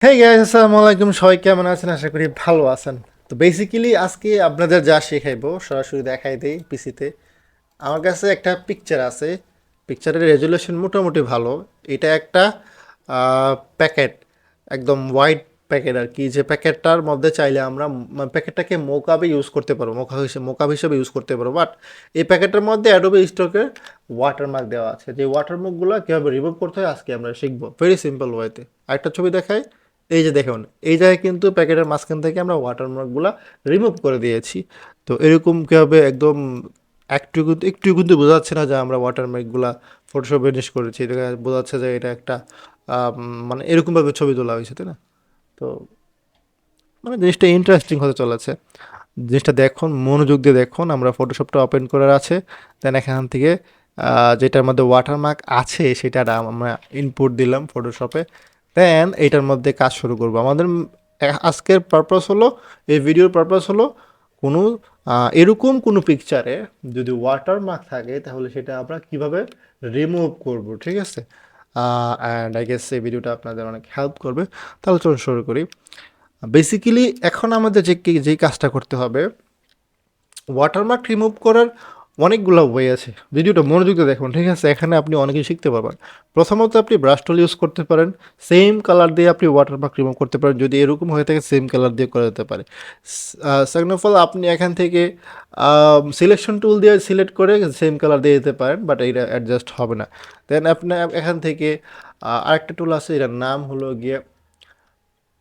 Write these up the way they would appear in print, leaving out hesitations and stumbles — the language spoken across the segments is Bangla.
হেই গাইস, আসসালামু আলাইকুম। সবাই কেমন আছেন? আশা করি ভালো আছেন। তো বেসিক্যালি আজকে আপনাদের যা শেখাইবো সরাসরি দেখাই দেই পিসিতে। আমার কাছে একটা পিকচার আছে। পিকচারের রেজুলেশন মোটামুটি ভালো। এটা একটা প্যাকেট, একদম হোয়াইট প্যাকেট আর কি। যে প্যাকেটটার মধ্যে চাইলে আমরা প্যাকেটটাকে মোকাবে ইউজ করতে পারবো, মোকাব হিসেবে ইউজ করতে পারবো। বাট এই প্যাকেটের মধ্যে অ্যাডোবে স্টকের ওয়াটারমার্ক দেওয়া আছে। যে ওয়াটারমার্কগুলো কীভাবে রিমুভ করতে হয় আজকে আমরা শিখবো ভেরি সিম্পল ওয়েতে। আরেকটা ছবি দেখাই। এই যে দেখুন, এই জায়গায় কিন্তু প্যাকেটের মাঝখান থেকে আমরা ওয়াটারমার্কগুলো রিমুভ করে দিয়েছি। তো এরকম কীভাবে একদম একটু কিন্তু বোঝা যাচ্ছে না যে আমরা ওয়াটারমার্কগুলা ফটোশপে জিনিস করেছি। এটা বোঝা যাচ্ছে যে এটা একটা মানে এরকমভাবে ছবি তোলা হয়েছে, তাই না? তো মানে জিনিসটা ইন্টারেস্টিং হতে চলেছে। জিনিসটা দেখুন, মনোযোগ দিয়ে দেখুন। আমরা ফটোশপটা ওপেন করার আছে। দেন এখান থেকে যেটার মধ্যে ওয়াটারমার্ক আছে সেটা আমরা ইনপুট দিলাম ফটোশপে। দেন এইটার মধ্যে কাজ শুরু করব। আমাদের আজকের পারপাস হলো, এই ভিডিওর পারপাস হলো কোনো এরকম কোনো পিকচারে যদি ওয়াটারমার্ক থাকে তাহলে সেটা আমরা কিভাবে রিমুভ করব, ঠিক আছে? অ্যান্ড আই গেস এই ভিডিওটা আপনাদের অনেক হেল্প করবে। তাহলে চলুন শুরু করি। বেসিক্যালি এখন আমাদের যেই কাজটা করতে হবে, ওয়াটারমার্ক রিমুভ করার অনেকগুলো ওয়ে আছে। ভিডিওটা মনোযোগ দিয়ে দেখুন, ঠিক আছে? এখানে আপনি অনেক কিছু শিখতে পারবেন। প্রথমত আপনি ব্রাশ টুল ইউজ করতে পারেন। সেম কালার দিয়ে আপনি ওয়াটারমার্ক রিমুভ করতে পারেন। যদি এরকম হয়ে থাকে সেম কালার দিয়ে করা যেতে পারে। সেকেন্ড অফ অল, আপনি এখান থেকে সিলেকশন টুল দিয়ে সিলেক্ট করে সেম কালার দিয়ে দিতে পারেন, বাট এটা অ্যাডজাস্ট হবে না। দেন আপনি এখান থেকে আরেকটা টুল আছে, এটার নাম হলো গিয়ে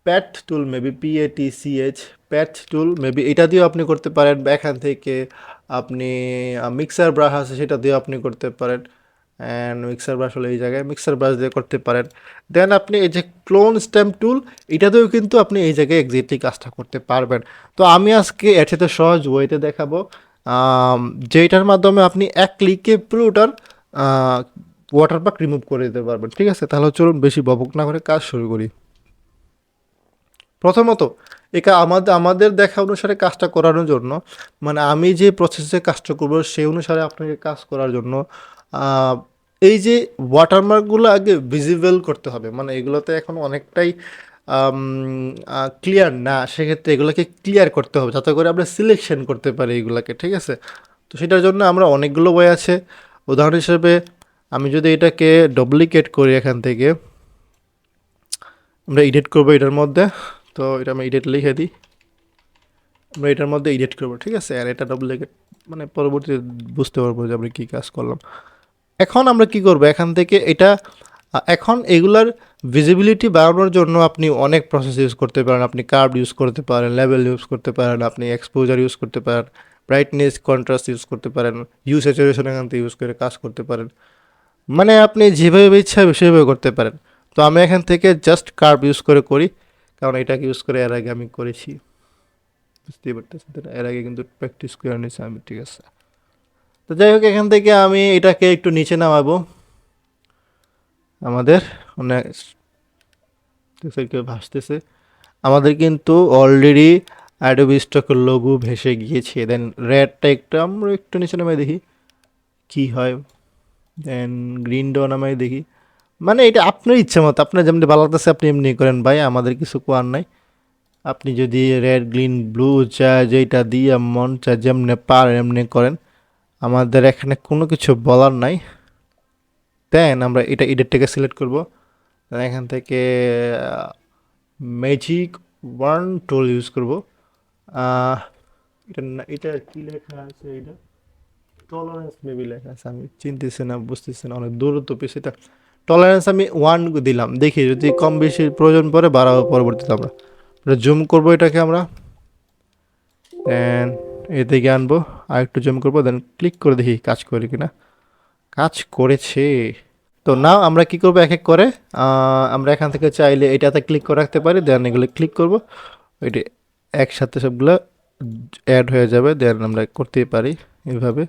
প্যাট টুল, মেবি PATCH, প্যাট টুল মেবি। এটা দিয়েও আপনি করতে পারেন। বা এখান থেকে আপনি মিক্সার ব্রাশ আছে সেটা দিয়েও আপনি করতে পারেন। অ্যান্ড মিক্সার ব্রাশ হলো এই জায়গায়, মিক্সার ব্রাশ দিয়ে করতে পারেন। দেন আপনি এই যে ক্লোন স্ট্যাম্প টুল, এটা দিয়েও কিন্তু আপনি এই জায়গায় এক্স্যাক্টলি কাজটা করতে পারবেন। তো আমি আজকে এর সাথে সহজ ওয়েতে দেখাবো, যেটার মাধ্যমে আপনি এক ক্লিকে পুরোটার ওয়াটারমার্ক রিমুভ করে দিতে পারবেন, ঠিক আছে? তাহলে চলুন বেশি বকবক না করে কাজ শুরু করি। প্রথমত একা আমাদের দেখা অনুসারে কাজটা করানোর জন্য, মানে আমি যে প্রসেসে কাজটা করবো সেই অনুসারে আপনাকে কাজ করার জন্য আহ, এই যে ওয়াটারমার্কগুলো আগে ভিজিবল করতে হবে। মানে এগুলোতে এখন অনেকটাই ক্লিয়ার না, সেক্ষেত্রে এগুলোকে ক্লিয়ার করতে হবে যাতে করে আমরা সিলেকশন করতে পারি এগুলোকে, ঠিক আছে? তো সেটার জন্য আমরা অনেকগুলো ওয়ে আছে। উদাহরণ হিসেবে আমি যদি এটাকে ডুপ্লিকেট করি, এখান থেকে আমরা এডিট করবো এটার মধ্যে। তো এটা আমি এডিট লিখে দিই। আমরা এটার মধ্যে এডিট করবো, ঠিক আছে? আর এটা ডুপ্লিকেট, মানে পরবর্তীতে বুঝতে পারবো যে আমরা কী কাজ করলাম। এখন আমরা কি করব, এখান থেকে এটা এখন এগুলার ভিজিবিলিটি বাড়ানোর জন্য আপনি অনেক প্রসেস ইউজ করতে পারেন। আপনি কার্ভ ইউজ করতে পারেন, লেভেল ইউজ করতে পারেন, আপনি এক্সপোজার ইউজ করতে পারেন, ব্রাইটনেস কন্ট্রাস্ট ইউজ করতে পারেন, স্যাচুরেশন এখান থেকে ইউজ করে কাজ করতে পারেন। মানে আপনি যেভাবে ইচ্ছা হবে সেভাবে করতে পারেন। তো আমি এখান থেকে জাস্ট কার্ভ ইউজ করে করি, কারণ এটাকে ইউজ করে এর আগে আমি করেছি। বুঝতেই পারতেছেন তো, এর আগে কিন্তু প্র্যাকটিস করে নিয়েছি আমি, ঠিক আছে? তো যাই হোক, এখান থেকে আমি এটাকে একটু নিচে নামাবো। আমাদের অনেক কেউ ভাসতেছে। আমাদের কিন্তু অলরেডি অ্যাডোবি স্টকের লোগো ভেসে গিয়েছে। দেন রেডটা একটু আমরা একটু নিচে নামাই দেখি কি হয়। দেন গ্রিনটাও নামাই দেখি। মানে এটা আপনার ইচ্ছা মতো, আপনার যেমনি ভালো লাগতেছে আপনি এমনি করেন ভাই, আমাদের কিছু কোয়ার নাই। আপনি যদি রেড গ্রিন ব্লু চায় যেটা দিয়ে মন চায় যেমনি পারেন এমনি করেন, আমাদের এখানে কোনো কিছু বলার নাই। দেন আমরা এটা এডিটটাকে সিলেক্ট করব। এখান থেকে ম্যাজিক ওয়ান টুল ইউজ করব। এটা কি লেখা আছে? এটা টলারেন্স মেবি লেখা আছে, আমি চিনতেছি না, বুঝতেছি না, অনেক দূর তো পিছিয়ে। এটা টলারেন্স আমি 1 দিলাম, দেখি যদি কম বেশি প্রয়োজন পড়ে বাড়াবো পরবর্তীতে। আমরা জুম করব এটাকে আমরা, দেন এদিকে আনবো, আর একটু জুম করবো, দেন ক্লিক করে দেখি কাজ করে কিনা। কাজ করেছে। তো নাও আমরা কি করবো, এক এক করে আমরা এখান থেকে চাইলে এটাতে ক্লিক করে রাখতে পারি। দেন এগুলো ক্লিক করব, ওইটি একসাথে সবগুলো অ্যাড হয়ে যাবে। দেন আমরা করতেই পারি এইভাবে,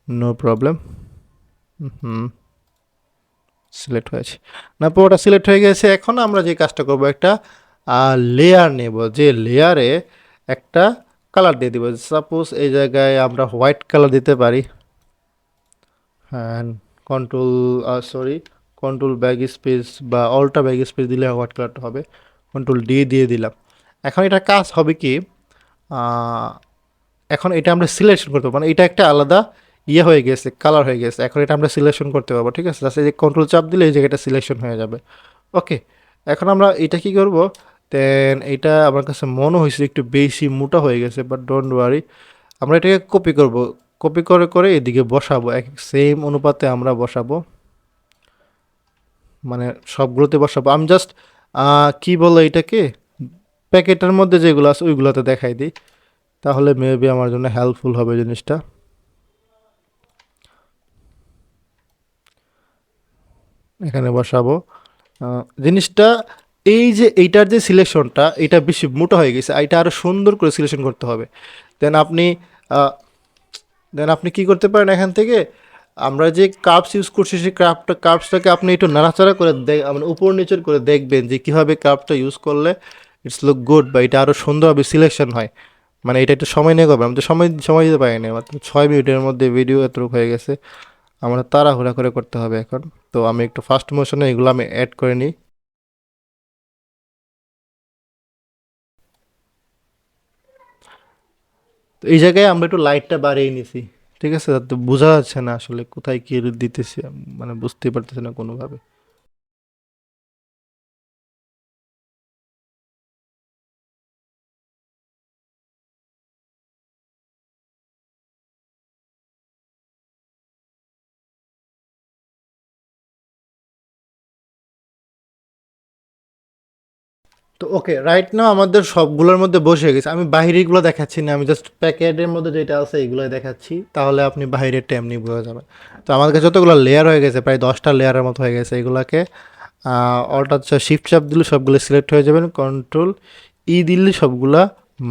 নো প্রবলেম। হুম, সিলেক্ট হয়েছে না, পুরোটা সিলেক্ট হয়ে গেছে। এখন আমরা যে কাজটা করব, একটা লেয়ার নেব, যে লেয়ারে একটা কালার দিয়ে দিব। সাপোজ এই জায়গায় আমরা হোয়াইট কালার দিতে পারি। হ্যাঁ, control sorry control bag space বা অল্টা ব্যাগ স্পেস দিলে হোয়াইট কালারটা হবে। কন্ট্রোল ডি দিয়ে দিলাম। এখন এটা কাজ হবে কি, আহ, এখন এটা আমরা সিলেকশন করতে পারবো, মানে এটা একটা আলাদা ইয়ে হয়ে গেছে, কালার হয়ে গেছে। এখন এটা আমরা সিলেকশন করতে পারবো, ঠিক আছে? জাস্ট এই যে কন্ট্রোল চাপ দিলে এই জায়গাটা সিলেকশন হয়ে যাবে। ওকে, এখন আমরা এটা কি করব, দেন এটা আমার কাছে মনে হয়েছে একটু বেশি মোটা হয়ে গেছে, বাট ডোন্ট ওয়ারি, আমরা এটাকে কপি করব। কপি করে করে এদিকে বসাবো, এক সেম অনুপাতে আমরা বসাবো, মানে সবগুলোতে বসাবো। আমি জাস্ট কি বলে এটাকে, প্যাকেটের মধ্যে যেগুলো আছে ওইগুলোতে দেখাই দিই, তাহলে মেবি আমার জন্য হেল্পফুল হবে জিনিসটা। এখানে বসাবো জিনিসটা। এই যে এইটার যে সিলেকশনটা, এটা বেশি মোটা হয়ে গেছে, এটা আরও সুন্দর করে সিলেকশন করতে হবে। দেন আপনি কি করতে পারেন, এখান থেকে আমরা যে কার্ভস ইউজ করছি সেই কার্ভসটাকে আপনি একটু নাড়াচাড়া করে মানে উপর নিচের করে দেখবেন যে কীভাবে কার্ভটা ইউজ করলে ইটস লুক গুড, বা এটা আরও সুন্দরভাবে সিলেকশন হয়। মানে এটা একটু সময় নিয়ে করবে, আমি তো সময় দিতে পারিনি, মাত্র 6 মিনিটের মধ্যে ভিডিও এতটুকু হয়ে গেছে। আমরা তাড়াহুড়া করে করতে হবে এখন। তো আমি একটু ফাস্ট মোশনে এগুলো আমি অ্যাড করে নিই। তো এই জায়গায় আমরা একটু লাইটটা বাড়িয়ে নিছি, ঠিক আছে? তো বোঝা যাচ্ছে না আসলে কোথায় কী দিতেছি, মানে বুঝতেই পারতেছি না কোনোভাবে। তো ওকে, রাইট নাও আমাদের সবগুলোর মধ্যে বসে গেছে। আমি বাহিরেগুলো দেখাচ্ছি না, আমি জাস্ট প্যাকেটের মধ্যে যেটা আছে এগুলোই দেখাচ্ছি, তাহলে আপনি বাহিরেরটা এমনি বোঝা যাবে। তো আমার কাছে যতগুলো লেয়ার হয়ে গেছে, প্রায় 10টা লেয়ারের মতো হয়ে গেছে, এগুলোকে অল্টা শিফট চাপ দিলে সবগুলো সিলেক্ট হয়ে যাবেন, কন্ট্রোল ই দিলে সবগুলা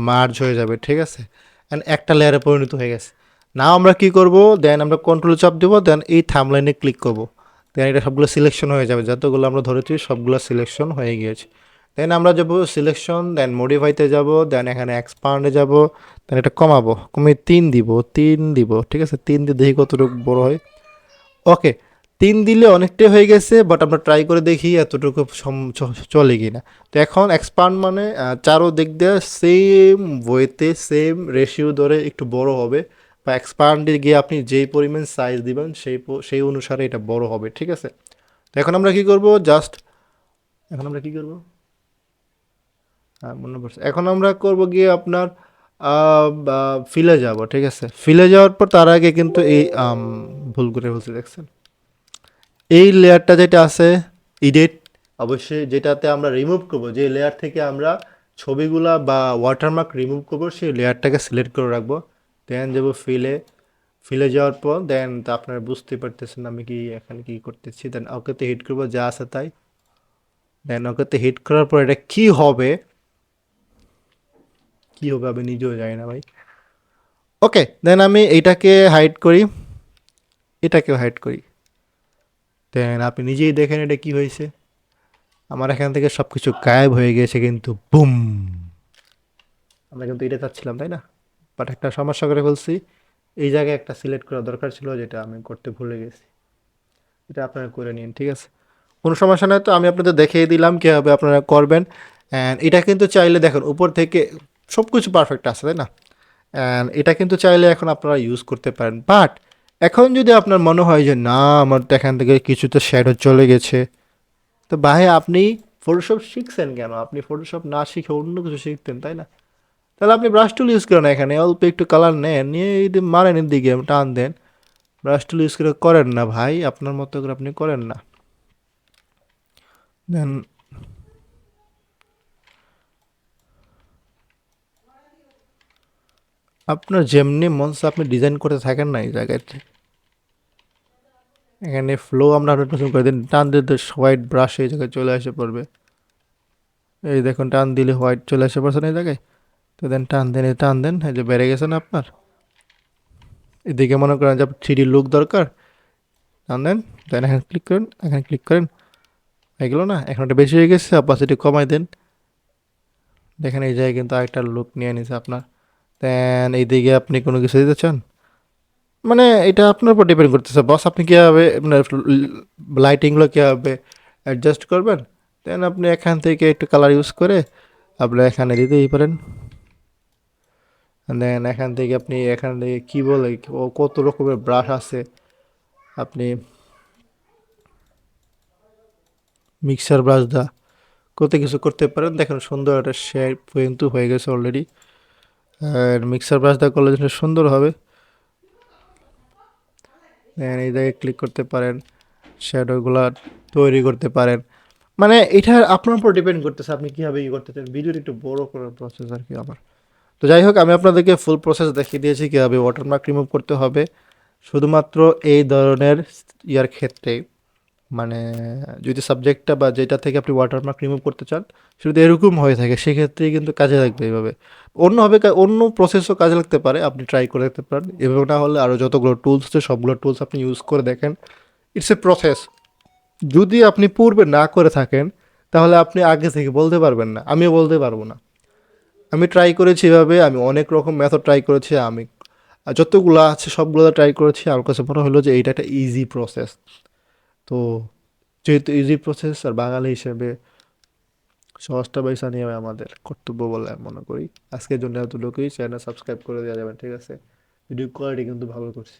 মার্জ হয়ে যাবে, ঠিক আছে? অ্যান্ড একটা লেয়ারে পরিণত হয়ে গেছে। নাও আমরা কি করব, দেন আমরা কন্ট্রোল চাপ দেবো, দেন এই থামলাইনে ক্লিক করব। দেন এটা সবগুলো সিলেকশন হয়ে যাবে, যতগুলো আমরা ধরেছি সবগুলো সিলেকশন হয়ে গিয়েছে। দেন আমরা যাব সিলেকশন, দেন মডিফাইতে যাব, দেন এখানে এক্সপান্ডে যাব, দেন এটা কমাবো, কমিয়ে 3 দিব, ঠিক আছে? 3 দিয়ে দেখি কতটুকু বড় হয়। ওকে, 3 দিলে অনেকটাই হয়ে গেছে, বাট আমরা ট্রাই করে দেখি এতটুকু চলে কি না। তো এখন এক্সপান্ড মানে চারো দিক দিয়ে সেম ওয়েতে সেম রেশিও ধরে একটু বড় হবে, বা এক্সপান্ডে গিয়ে আপনি যেই পরিমাণ সাইজ দিবেন সেই অনুসারে এটা বড় হবে, ঠিক আছে? তো এখন আমরা কি করব, জাস্ট এখন আমরা কি করব, হ্যাঁ মনে পড়ছে, এখন আমরা করব গিয়ে আপনার ফিলে যাব, ঠিক আছে? ফিলে যাওয়ার পর তার আগে কিন্তু এই ভুল করে বলতে দেখছেন, এই লেয়ারটা যেটা আছে এডিট, অবশ্যই যেটাতে আমরা রিমুভ করব, যে লেয়ার থেকে আমরা ছবিগুলা বা ওয়াটারমার্ক রিমুভ করব, সেই লেয়ারটাকে সিলেক্ট করে রাখবো। দেন যাবো ফিলে যাওয়ার পর দেন, তো আপনারা বুঝতে পারতেছেন আমি কি এখানে কি করতেছি। দেন ওকেতে হিট করবো, যা আছে তাই। দেন ওকেতে হিট করার পর এটা কি হবে আমি নিজেও জানি না ভাই। ওকে, দেন আমি এইটাকে হাইড করি, এটাকেও হাইড করি। দেন আপনি নিজেই দেখেন এটা কি হয়েছে, আমার এখান থেকে সব কিছু গায়েব হয়ে গেছে, কিন্তু বুম, আমরা কিন্তু এটা চাচ্ছিলাম তাই না? বাট একটা সমস্যা করে ফেলছি, এই জায়গায় একটা সিলেক্ট করা দরকার ছিল, যেটা আমি করতে ভুলে গেছি। এটা আপনারা করে নিন, ঠিক আছে? কোনো সমস্যা নয়। তো আমি আপনাদের দেখিয়ে দিলাম কীভাবে আপনারা করবেন। অ্যান্ড এটা কিন্তু চাইলে দেখেন উপর থেকে সব কিছু পারফেক্ট আছে তাই না? অ্যান্ড এটা কিন্তু চাইলে এখন আপনারা ইউজ করতে পারেন, বাট এখন যদি আপনার মনে হয় যে না, আমার তো এখান থেকে কিছু তো শ্যাডো চলে গেছে, তো ভাই আপনি ফটোশপ শিখছেন কেন? আপনি ফটোশপ না শিখে অন্য কিছু শিখতেন তাই না? তাহলে আপনি ব্রাশ টুল ইউজ করেন, এখানে অল্প একটু কালার নেন, নিয়ে এই যে মারেন এর দিকে টান দেন। ব্রাশ টুল ইউজ করে করেন না ভাই, আপনার মতো করে আপনি করেন না। দেন আপনার যেমনি মন চায় আপনি ডিজাইন করতে থাকেন না এই জায়গাতে। এখানে ফ্লো আমরা 100% করে দিন, টান দিতে হোয়াইট ব্রাশ এই জায়গায় চলে আসে পড়বে। এই দেখুন টান দিলে হোয়াইট চলে আসে পড়ছে না এই জায়গায়। তো দেন টান দেন, এই যে বেড়ে গেছে না আপনার। এদিকে মনে করেন যে 3D লুক দরকার, টান দেন, দেন এখানে ক্লিক করেন, এগুলো না এখন একটা বেশি হয়ে গেছে, অপাসিটি কমাই দেন। দেখেন এই জায়গায় কিন্তু আরেকটা লুক নিয়ে নিছে আপনার। দেন এইদিকে আপনি কোনো কিছু দিতে চান, মানে এটা আপনার উপর ডিপেন্ড করতেছে বস, আপনি কীভাবে মানে লাইটিংগুলো কীভাবে অ্যাডজাস্ট করবেন। দেন আপনি এখান থেকে একটু কালার ইউজ করে আপনি এখানে দিতেই পারেন। দেন এখান থেকে আপনি এখান থেকে কী বলে ও কত রকমের ব্রাশ আছে, আপনি মিক্সার ব্রাশ দা কত কিছু করতে পারেন। দেখেন সুন্দর একটা শেপ কিন্তু হয়ে গেছে অলরেডি। আর মিক্সার ব্রাশ দা করলে যেটা সুন্দর হবে। দেন এই জায়গায় ক্লিক করতে পারেন, শ্যাডোগুলা তৈরি করতে পারেন। মানে এটা আপনার উপর ডিপেন্ড করতেছে আপনি কীভাবে ই করতে চান। ভিডিওটা একটু বড় করার প্রসেস আর কি আমার। তো যাই হোক, আমি আপনাদেরকে ফুল প্রসেস দেখিয়ে দিয়েছি কীভাবে ওয়াটারমার্ক রিমুভ করতে হবে শুধুমাত্র এই ধরনের ইয়ার ক্ষেত্রে। মানে যদি সাবজেক্টটা বা যেটা থেকে আপনি ওয়াটারমার্ক রিমুভ করতে চান সেটা এরকম হয়ে থাকে, সেক্ষেত্রেই কিন্তু কাজে লাগবে এইভাবে। অন্যভাবে অন্য প্রসেসও কাজে লাগতে পারে, আপনি ট্রাই করে দেখতে পারেন। এভাবে না হলে আরও যতগুলো টুলস আছে সবগুলো টুলস আপনি ইউজ করে দেখেন। It's a process. যদি আপনি পূর্বে না করে থাকেন তাহলে আপনি আগে থেকে বলতে পারবেন না, আমিও বলতে পারবো না। আমি ট্রাই করেছি এভাবে, আমি অনেক রকম মেথড ট্রাই করেছি, আমি যতগুলো আছে সবগুলো ট্রাই করেছি। আমার কাছে মনে হলো যে এইটা একটা ইজি প্রসেস। তো যেহেতু ইজি প্রসেস আর বাঙালি হিসেবে সহজটা পয়সা নিয়ে আমাদের কর্তব্য বলে আমি মনে করি। আজকের জন্য এতটুকুই। চ্যানেল সাবস্ক্রাইব করে দেওয়া যাবে, ঠিক আছে? ভিডিও কোয়ালিটি কিন্তু ভালো করছি।